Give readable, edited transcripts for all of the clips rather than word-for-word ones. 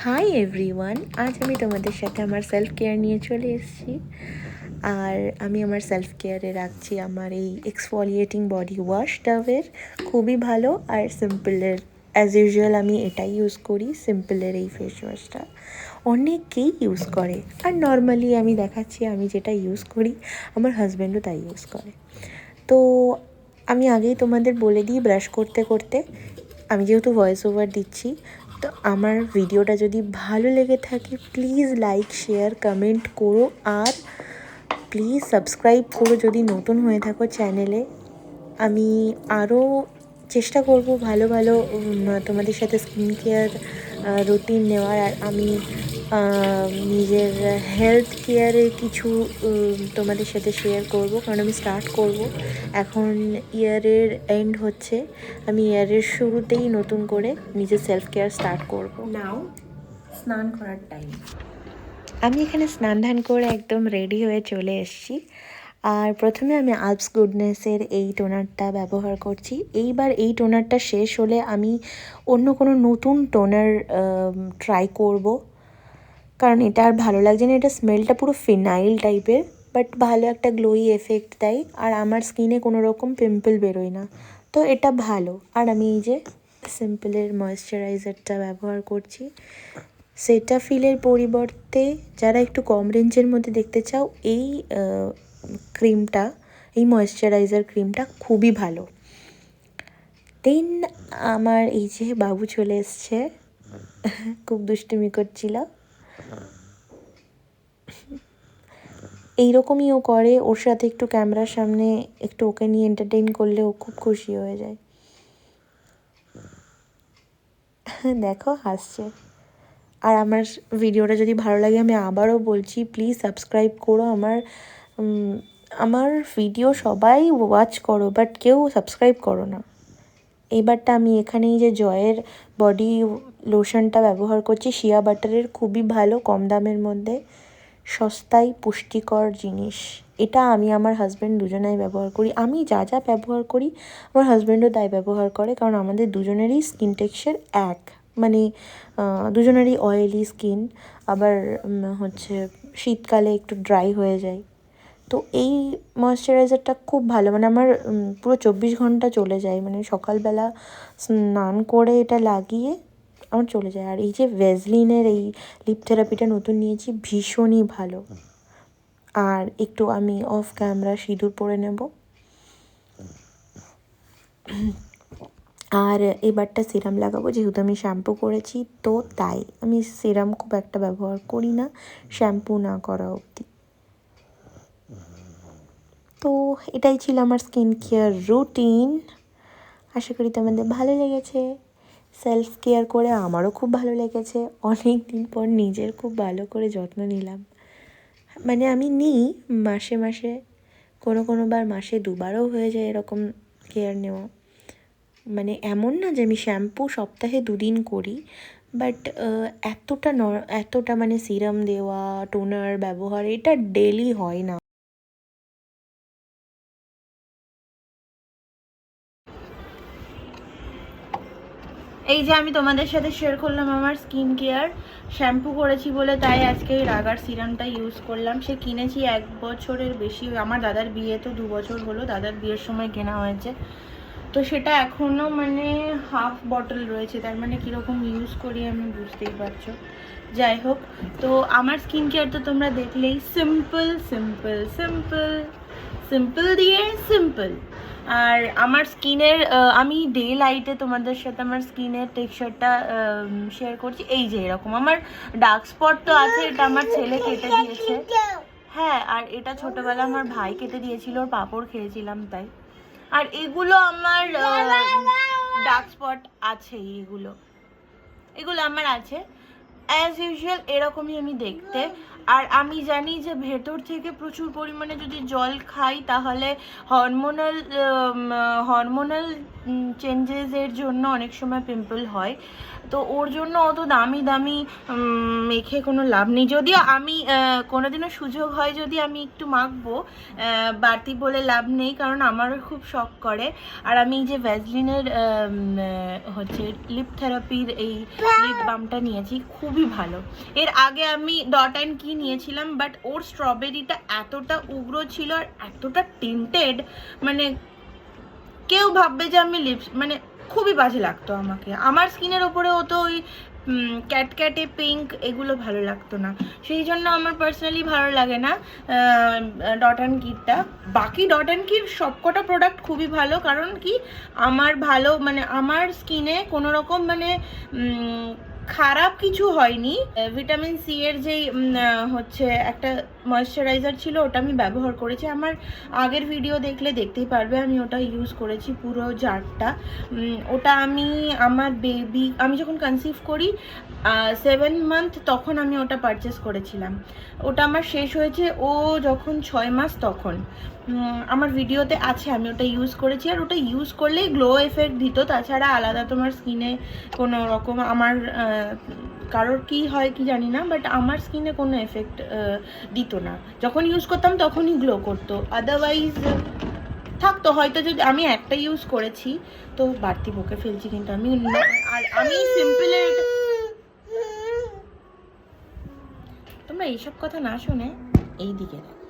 Hi everyone, আজ আমি তোমাদের সাথে আমার সেলফ কেয়ার নিয়ে চলে এসেছি। আর আমি আমার সেলফ কেয়ারে রাখছি আমার এই এক্সফোলিয়েটিং বডি ওয়াশ ডাভের, খুবই ভালো। আর সিম্পলের অ্যাজ ইউজুয়াল আমি এটাই ইউজ করি, সিম্পলের এই ফেস ওয়াশটা অনেকেই ইউজ করে। আর নর্মালি আমি দেখাচ্ছি আমি যেটা ইউজ করি, আমার হাজব্যান্ডও তাই ইউজ করে। তো আমি আগেই তোমাদের বলে দিই, ব্রাশ করতে করতে আমি যেহেতু ভয়েস ওভার দিচ্ছি, তো আমার ভিডিওটা যদি ভালো লেগে থাকে প্লিজ লাইক শেয়ার কমেন্ট করো, আর প্লিজ সাবস্ক্রাইব করো যদি নতুন হয়ে থাকো চ্যানেলে। আমি আরও চেষ্টা করব ভালো ভালো তোমাদের সাথে স্কিন কেয়ার রুটিন নেওয়ার। আর আমি নিজের হেলথ কেয়ারের কিছু তোমাদের সাথে শেয়ার করব, কারণ আমি স্টার্ট করব এখন। ইয়ারের এন্ড হচ্ছে, আমি ইয়ারের শুরুতেই নতুন করে নিজের সেলফ কেয়ার স্টার্ট করব। নাও স্নান করার টাইম। আমি এখানে স্নান ধান করে একদম রেডি হয়ে চলে এসেছি। আর প্রথমে আমি আলপস গুডনেসের এই টোনারটা ব্যবহার করছি। এইবার এই টোনারটা শেষ হলে আমি অন্য কোনো নতুন টোনার ট্রাই করব, কারণ এটা আর ভালো লাগছে না। এটা স্মেলটা পুরো ফিনাইল টাইপের, বাট ভালো একটা গ্লোই এফেক্ট দেয়, আর আমার স্কিনে কোনো রকম পিম্পল বেরোয় না, তো এটা ভালো। আর আমি এই যে সিম্পলের ময়েশ্চারাইজারটা ব্যবহার করছি। সেটাফিলের পরিবর্তে যারা একটু কম রেঞ্জের মধ্যে দেখতে চাও, এই ক্রিমটা, এই ময়েশ্চারাইজার ক্রিমটা খুবই ভালো। দেন আমার এই যে বাবু চলে এসছে, খুব দুষ্টুমি করছিল। এইরকমই ও করে, ওর সাথে একটু ক্যামেরার সামনে একটু ওকে নিয়ে এন্টারটেইন করলে ও খুব খুশি হয়ে যায়। দেখো হাসছে। আর আমার ভিডিওটা যদি ভালো লাগে, আমি আবারও বলছি প্লিজ সাবস্ক্রাইব করো। আমার ভিডিও সবাই ওয়াচ করো, বাট কেউ সাবস্ক্রাইব করো না। এইবারটা আমি এখানে এই যে জয়ের বডি লোশনটা ব্যবহার করছি, শিয়া বাটারের, খুবই ভালো, কম দামের মধ্যে, সস্তায় পুষ্টিকর জিনিস। এটা আমি আমার হাজব্যান্ড দুজনেই ব্যবহার করি। আমি যা যা ব্যবহার করি আমার হাজব্যান্ডও তাই ব্যবহার করে, কারণ আমাদের দুজনেরই স্কিন টেক্সচার এক, মানে দুজনেরই অয়েলি স্কিন। আবার হচ্ছে শীতকালে একটু ড্রাই হয়ে যায়। তো এই ময়েশ্চারাইজারটা খুব ভালো, মানে আমার পুরো 24 ঘন্টা চলে যায়, মানে সকালবেলা স্নান করে এটা লাগিয়ে আমার চলে যায়। আর এই যে ভ্যাসলিনের এই লিপ থেরাপিটা নতুন নিয়েছি, ভীষণই ভালো। আর একটু আমি অফ ক্যামেরা সিঁদুর পরে নেব। আর এবারটা সিরাম লাগাবো, যেহেতু আমি শ্যাম্পু করেছি, তো তাই আমি সিরাম খুব একটা ব্যবহার করি না শ্যাম্পু না করা অবধি। তো এটাই ছিল আমার স্কিন কেয়ার রুটিন। আশা করি তোমাদের ভালো লেগেছে। সেলফ কেয়ার করে আমারও খুব ভালো লেগেছে, অনেক দিন পর নিজের খুব ভালো করে যত্ন নিলাম। মানে আমি নিই মাসে মাসে, কোনোবার মাসে দুবারও হয়ে যায় এরকম কেয়ার নেওয়া। মানে এমন না যে আমি শ্যাম্পু সপ্তাহে 2 দিন করি, বাট এতটা মানে সিরাম দেওয়া, টোনার ব্যবহার, এটা ডেলি হয় না। এই যে আমি তোমাদের সাথে শেয়ার করলাম আমার স্কিন কেয়ার। শ্যাম্পু করেছি বলে তাই আজকে ওই রাগার সিরামটা ইউজ করলাম। সে কিনেছি 1 বছরের বেশি, আমার দাদার বিয়ে তো 2 বছর হলো, দাদার বিয়ের সময় কেনা হয়েছে। তো সেটা এখনও মানে হাফ বটল রয়েছে, তার মানে কীরকম ইউজ করি আমি বুঝতেই পারছো। যাই হোক, তো আমার স্কিন কেয়ার তো তোমরা দেখলেই, সিম্পল সিম্পল সিম্পল সিম্পল দিয়ে সিম্পল। আর আমার স্কিনের আমি ডে লাইটে তোমাদের সাথে আমার স্কিনের টেক্সচারটা শেয়ার করছি। এই যে এরকম আমার ডার্ক স্পট তো আছে, এটা আমার ছেলে কেটে দিয়েছে। হ্যাঁ, আর এটা ছোটবেলা আমার ভাই কেটে দিয়েছিল, ওর পাঁপড় খেয়েছিলাম তাই। আর এগুলো আমার ডার্ক স্পট আছে, এগুলো আমার আছে অ্যাজ ইউজুয়াল, এরকমই আমি দেখতে। আর আমি জানি যে ভেতর থেকে প্রচুর পরিমাণে যদি জল খাই তাহলে হরমোনাল চেঞ্জেসের জন্য অনেক সময় পিম্পল হয়। তো ওর জন্য অত দামি দামি মেখে কোনো লাভ নেই। যদিও আমি কোনোদিনও সুযোগ হয় যদি আমি একটু মাখবো, বাড়তি বলে লাভ নেই, কারণ আমারও খুব শখ করে। আর আমি যে ভ্যাসলিনের হচ্ছে লিপ থেরাপির এই লিপ বামটা নিয়েছি, খুবই ভালো। এর আগে আমি ডট অ্যান্ড কি নিয়েছিলাম, বাট ওর স্ট্রবেরিটা এতটা উগ্র ছিল আর এতটা টিন্টেড, মানে কেউ ভাববে যে আমি লিপস, মানে খুবই বাজে লাগতো আমাকে। আমার স্কিনের ওপরে ও তো ওই ক্যাটে পিঙ্ক এগুলো ভালো লাগতো না, সেই জন্য আমার পার্সোনালি ভালো লাগে না ডট অ্যান্ড কিটা। বাকি ডট অ্যান্ড কির সবকটা প্রোডাক্ট খুবই ভালো, কারণ কি আমার ভালো, মানে আমার স্কিনে কোনো রকম মানে খারাপ কিছু হয়নি। ভিটামিন সি এর যেই হচ্ছে একটা ময়েশ্চারাইজার ছিল, ওটা আমি ব্যবহার করেছি। আমার আগের ভিডিও দেখলে দেখতেই পারবে আমি ওটা ইউজ করেছি পুরো জারটা। ওটা আমি আমার বেবি, আমি যখন কনসিভ করি 7 মান্থ, তখন আমি ওটা পারচেস করেছিলাম। ওটা আমার শেষ হয়েছে ও যখন 6 মাস, তখন আমার ভিডিওতে আছে আমি ওটা ইউজ করেছি। আর ওটা ইউজ করলেই গ্লো এফেক্ট দিত, তাছাড়া আলাদা তোমার স্কিনে কোনো রকম, আমার কারোর কি হয় কি জানি না, বাট আমার স্কিনে কোনো এফেক্ট দিত না। যখন ইউজ করতাম তখনই গ্লো করতো, আদারওয়াইজ থাকতো হয়তো। যদি আমি একটা ইউজ করেছি তো বাড়তি বকে ফেলছি, কিন্তু আমি আর আমি সিম্পলের, তোমরা এইসব কথা না শুনে এই দিকে দেখো।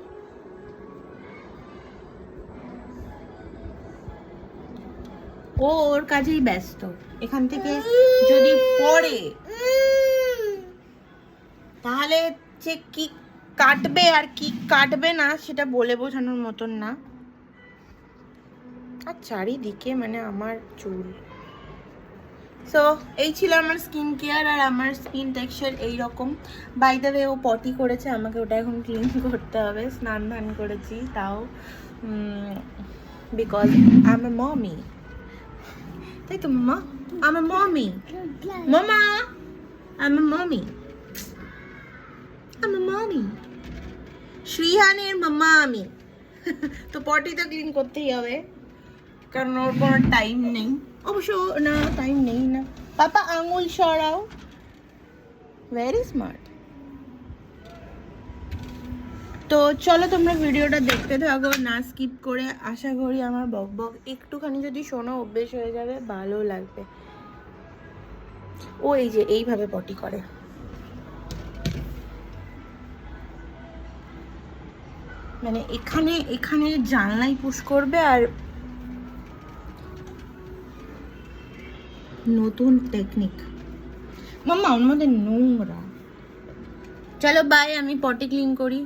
ও ওর কাজেই ব্যস্ত, এখান থেকে যদি পড়ে তাহলে যে কি কাটবে আর কি কাটবে না সেটা বলে বোঝানোর মতন না। আর চারিদিকে মানে আমার চুল। সো এই ছিল আমার স্কিন কেয়ার, আর আমার স্কিন টেক্সচার এইরকম। বাই দ্য ওয়ে ও পটি করেছে, আমাকে ওটা এখন ক্লিন করতে হবে। স্নান ধান করেছি তাও, because I am a mummy, তাই তো মামা? আই এম এ মমি মামা, I am a mummy, I am a mummy, শ্রীহানের মামা আমি। তো পটি তো ক্লিন করতেই হবে, কারণ ওর কোনো টাইম নেই। অবশ্য না, টাইম নেই না। পাপা আঙুল সরাও, ভেরি স্মার্ট। তো চলো তোমরা ভিডিওটা দেখতে থাকো না স্কিপ করে। আশা করি আমার বক বক একটুখানি যদি শোনো অভ্যেস হয়ে যাবে, ভালো লাগবে। ও এই যে এইভাবে পটি করে, মানে এখানে এখানে জানলায় পুশ করবে। আর নতুন টেকনিক মাম্মা, ওর মধ্যে নোংরা। চলো বাই, আমি পটি ক্লিন করি।